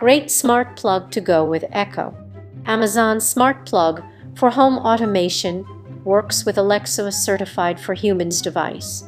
Great smart plug to go with Echo. Amazon Smart Plug for home automation works with Alexa certified for humans device.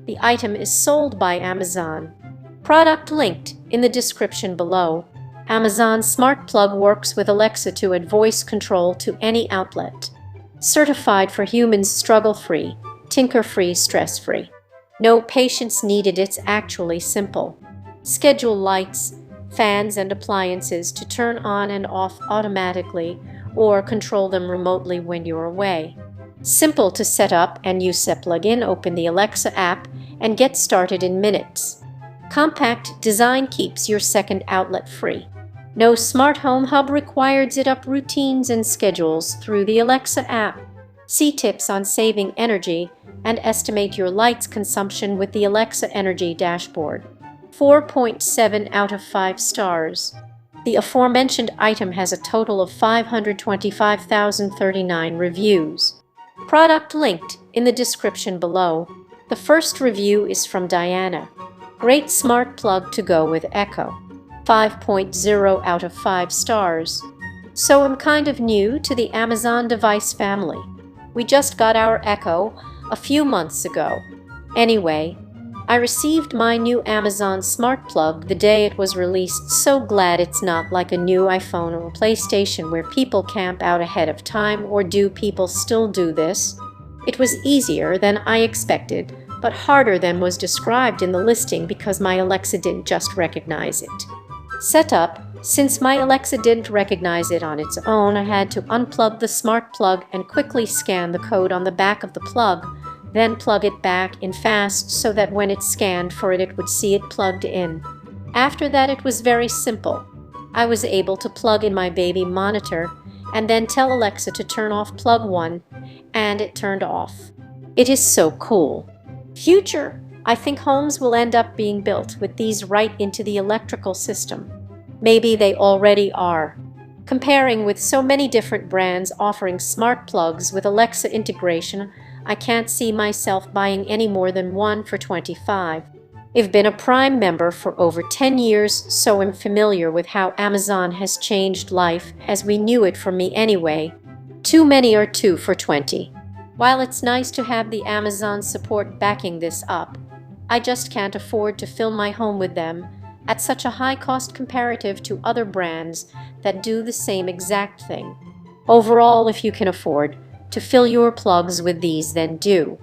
The item is sold by Amazon. Product linked in the description below. Amazon Smart Plug works with Alexa to add voice control to any outlet. Certified for humans, struggle-free, tinker-free, stress-free. No patience needed, it's actually simple. Schedule lights, fans and appliances to turn on and off automatically or control them remotely when you're away. Simple to set up and use. Plug in, open the Alexa app and get started in minutes. Compact design keeps your second outlet free. No smart home hub required. Set up routines and schedules through the Alexa app. See tips on saving energy and estimate your lights consumption with the Alexa Energy Dashboard. 4.7 out of 5 stars. The aforementioned item has a total of 525,039 reviews. Product linked in the description below. The first review is from Diana. Great smart plug to go with Echo. 5.0 out of 5 stars. So I'm kind of new to the Amazon device family. We just got our Echo a few months ago. Anyway, I received my new Amazon Smart Plug the day it was released. So glad it's not like a new iPhone or PlayStation where people camp out ahead of time. Or do people still do this? It was easier than I expected, but harder than was described in the listing because my Alexa didn't just recognize it. Setup. Since my Alexa didn't recognize it on its own, I had to unplug the smart plug and quickly scan the code on the back of the plug, then plug it back in fast so that when it scanned for it would see it plugged in. After that it was very simple. I was able to plug in my baby monitor and then tell Alexa to turn off plug 1, and it turned off. It is so cool. Future. I think homes will end up being built with these right into the electrical system. Maybe they already are. Comparing with so many different brands offering smart plugs with Alexa integration, I can't see myself buying any more than one for $25. I've been a Prime member for over 10 years, so I'm familiar with how Amazon has changed life as we knew it for me anyway. Too many are 2 for $20. While it's nice to have the Amazon support backing this up, I just can't afford to fill my home with them at such a high cost comparative to other brands that do the same exact thing. Overall, if you can afford to fill your plugs with these, then do.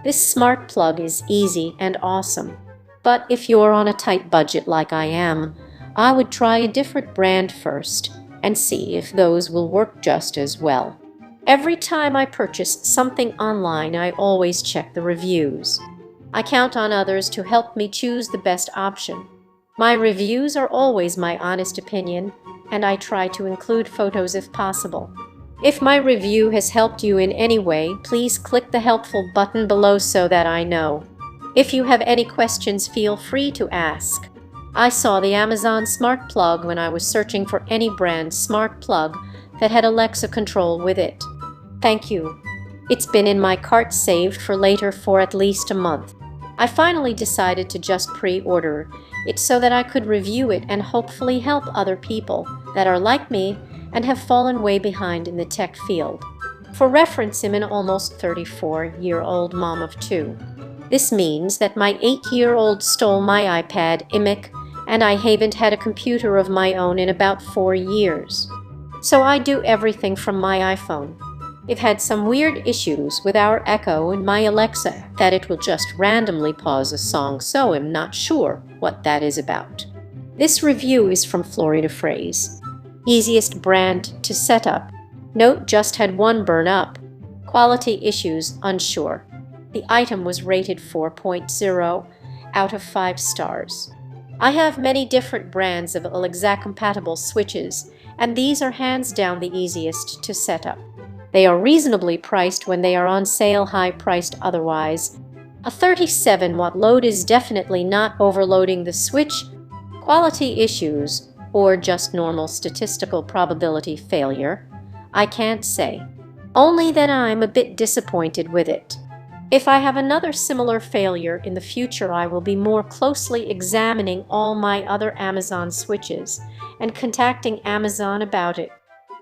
This smart plug is easy and awesome. But if you're on a tight budget like I am, I would try a different brand first and see if those will work just as well. Every time I purchase something online, I always check the reviews. I count on others to help me choose the best option. My reviews are always my honest opinion, and I try to include photos if possible. If my review has helped you in any way, please click the helpful button below so that I know. If you have any questions, feel free to ask. I saw the Amazon Smart Plug when I was searching for any brand smart plug that had Alexa control with it. Thank you. It's been in my cart saved for later for at least a month. I finally decided to just pre-order it so that I could review it and hopefully help other people that are like me and have fallen way behind in the tech field. For reference, I'm an almost 34-year-old mom of 2. This means that my 8-year-old stole my iPad, IMIC, and I haven't had a computer of my own in about 4 years. So I do everything from my iPhone. I've had some weird issues with our Echo and my Alexa that it will just randomly pause a song, so I'm not sure what that is about. This review is from Florida Phrase. Easiest brand to set up. Note just had one burn up. Quality issues unsure. The item was rated 4.0 out of 5 stars. I have many different brands of Alexa compatible switches, and these are hands down the easiest to set up. They are reasonably priced when they are on sale, high priced otherwise. A 37-watt load is definitely not overloading the switch. Quality issues, or just normal statistical probability failure, I can't say. Only that I'm a bit disappointed with it. If I have another similar failure in the future, I will be more closely examining all my other Amazon switches and contacting Amazon about it.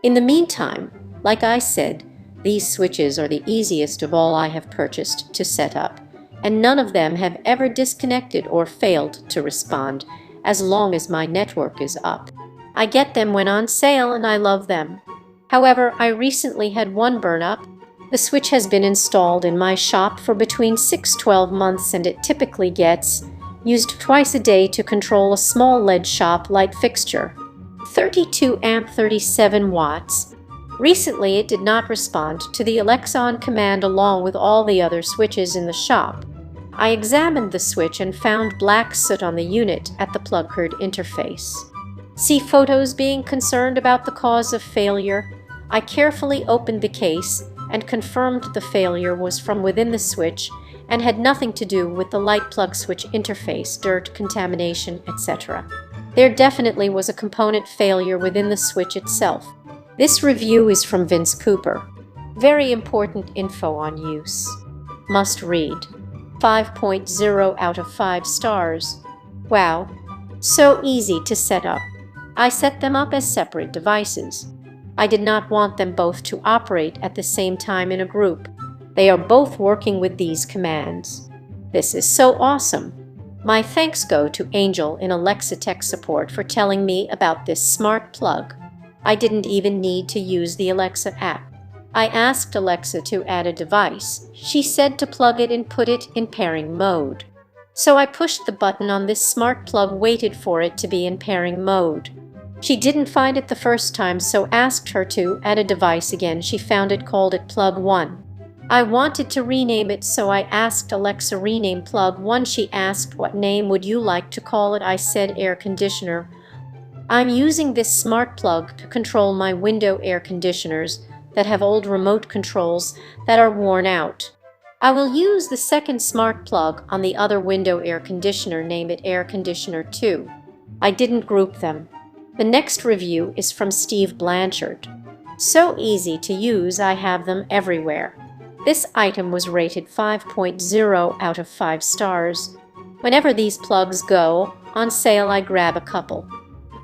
In the meantime, like I said, these switches are the easiest of all I have purchased to set up, and none of them have ever disconnected or failed to respond as long as my network is up. I get them when on sale and I love them. However, I recently had one burn up. The switch has been installed in my shop for between 6–12 months, and it typically gets used twice a day to control a small LED shop light fixture. 32 amp 37 watts. Recently it did not respond to the Alexa on command along with all the other switches in the shop. I examined the switch and found black soot on the unit at the plug cord interface. See photos. Being concerned about the cause of failure, I carefully opened the case and confirmed the failure was from within the switch and had nothing to do with the light plug switch interface, dirt, contamination, etc. There definitely was a component failure within the switch itself. This review is from Vince Cooper. Very important info on use. Must read. 5.0 out of 5 stars. Wow, so easy to set up. I set them up as separate devices. I did not want them both to operate at the same time in a group. They are both working with these commands. This is so awesome. My thanks go to Angel in Alexa Tech Support for telling me about this smart plug. I didn't even need to use the Alexa app. I asked Alexa to add a device. She said to plug it and put it in pairing mode. So I pushed the button on this smart plug, waited for it to be in pairing mode. She didn't find it the first time, so asked her to add a device again. She found it, called it Plug 1. I wanted to rename it, so I asked Alexa rename Plug 1. She asked, what name would you like to call it? I said air conditioner. I'm using this smart plug to control my window air conditioners that have old remote controls that are worn out. I will use the second smart plug on the other window air conditioner, name it Air Conditioner 2. I didn't group them. The next review is from Steve Blanchard. So easy to use, I have them everywhere. This item was rated 5.0 out of 5 stars. Whenever these plugs go on sale, I grab a couple.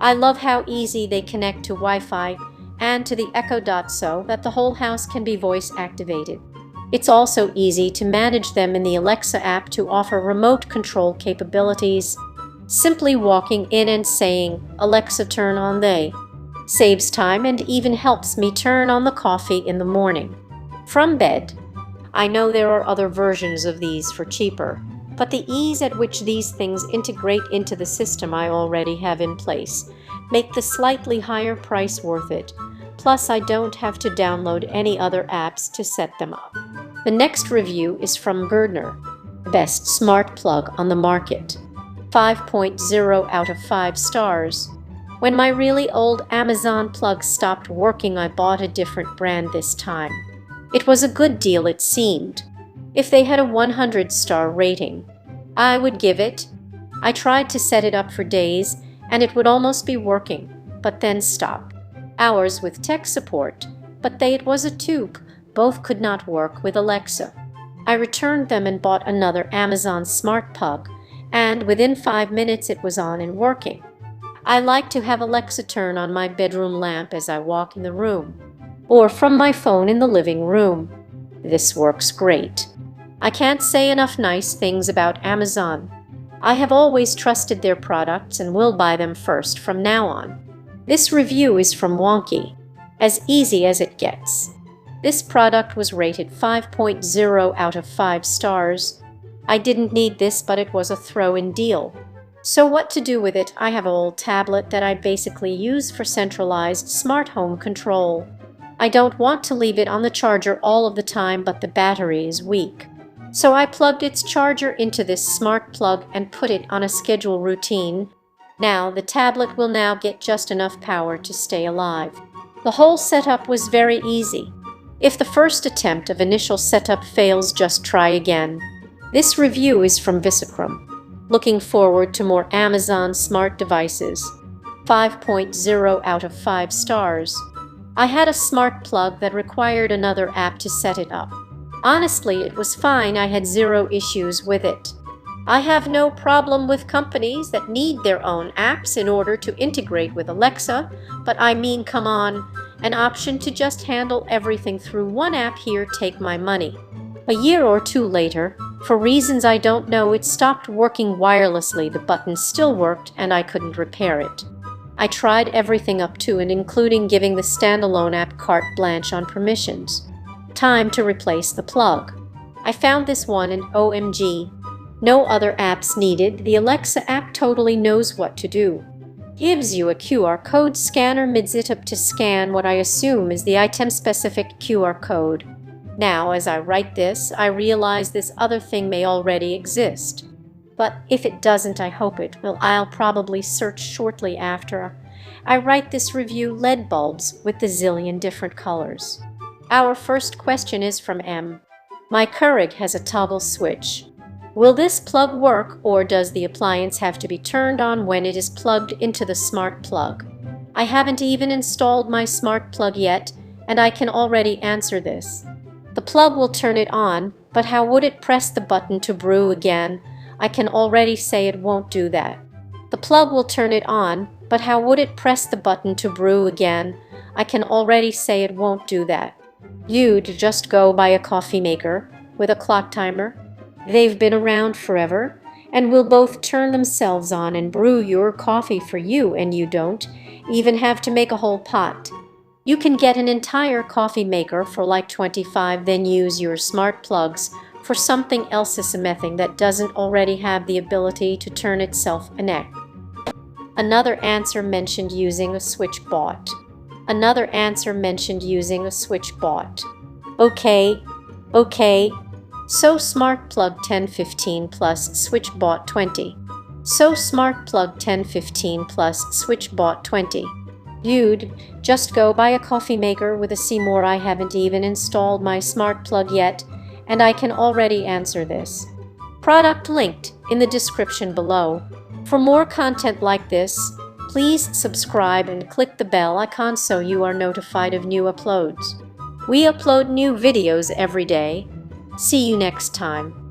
I love how easy they connect to Wi-Fi and to the Echo Dot so that the whole house can be voice activated. It's also easy to manage them in the Alexa app to offer remote control capabilities. Simply walking in and saying, Alexa, turn on they, saves time and even helps me turn on the coffee in the morning. From bed. I know there are other versions of these for cheaper, but the ease at which these things integrate into the system I already have in place make the slightly higher price worth it. Plus, I don't have to download any other apps to set them up. The next review is from Gardner, the best smart plug on the market. 5.0 out of 5 stars. When my really old Amazon plug stopped working, I bought a different brand this time. It was a good deal, it seemed. If they had a 100-star rating, I would give it. I tried to set it up for days, and it would almost be working, but then stop. Hours with tech support, but it was a tube. Both could not work with Alexa. I returned them and bought another Amazon smart plug, and within 5 minutes it was on and working. I like to have Alexa turn on my bedroom lamp as I walk in the room, or from my phone in the living room. This works great. I can't say enough nice things about Amazon. I have always trusted their products and will buy them first from now on. This review is from Wonky. As easy as it gets. This product was rated 5.0 out of 5 stars. I didn't need this, but it was a throw-in deal. So what to do with it? I have an old tablet that I basically use for centralized smart home control. I don't want to leave it on the charger all of the time, but the battery is weak. So I plugged its charger into this smart plug and put it on a schedule routine. Now the tablet will now get just enough power to stay alive. The whole setup was very easy. If the first attempt of initial setup fails, just try again. This review is from Visakram. Looking forward to more Amazon smart devices. 5.0 out of 5 stars. I had a smart plug that required another app to set it up. Honestly, it was fine. I had zero issues with it. I have no problem with companies that need their own apps in order to integrate with Alexa, but I mean, come on, an option to just handle everything through one app here, take my money. A year or two later, for reasons I don't know, it stopped working wirelessly. The button still worked and I couldn't repair it. I tried everything up to and including giving the standalone app carte blanche on permissions. Time to replace the plug. I found this one and OMG. No other apps needed. The Alexa app totally knows what to do. Gives you a QR code scanner mid-zip up to scan what I assume is the item-specific QR code. Now, as I write this, I realize this other thing may already exist. But if it doesn't, I hope it will. I'll probably search shortly after I write this review. LED bulbs with the zillion different colors. Our first question is from M. My Keurig has a toggle switch. Will this plug work, or does the appliance have to be turned on when it is plugged into the smart plug? I haven't even installed my smart plug yet, and I can already answer this. The plug will turn it on, but how would it press the button to brew again? I can already say it won't do that. The plug will turn it on, but how would it press the button to brew again? I can already say it won't do that. You'd just go buy a coffee maker with a clock timer. They've been around forever and will both turn themselves on and brew your coffee for you, and you don't even have to make a whole pot. You can get an entire coffee maker for like $25, then use your smart plugs for something else that doesn't already have the ability to turn itself on. Another answer mentioned using a switch bought. Another answer mentioned using a switch bought. Okay. So smart plug 1015 plus switch bought 20. So smart plug 1015 plus switch bought 20. You'd just go buy a coffee maker with a Seymour. I haven't even installed my smart plug yet, and I can already answer this. Product linked in the description below. For more content like this, please subscribe and click the bell icon so you are notified of new uploads. We upload new videos every day. See you next time.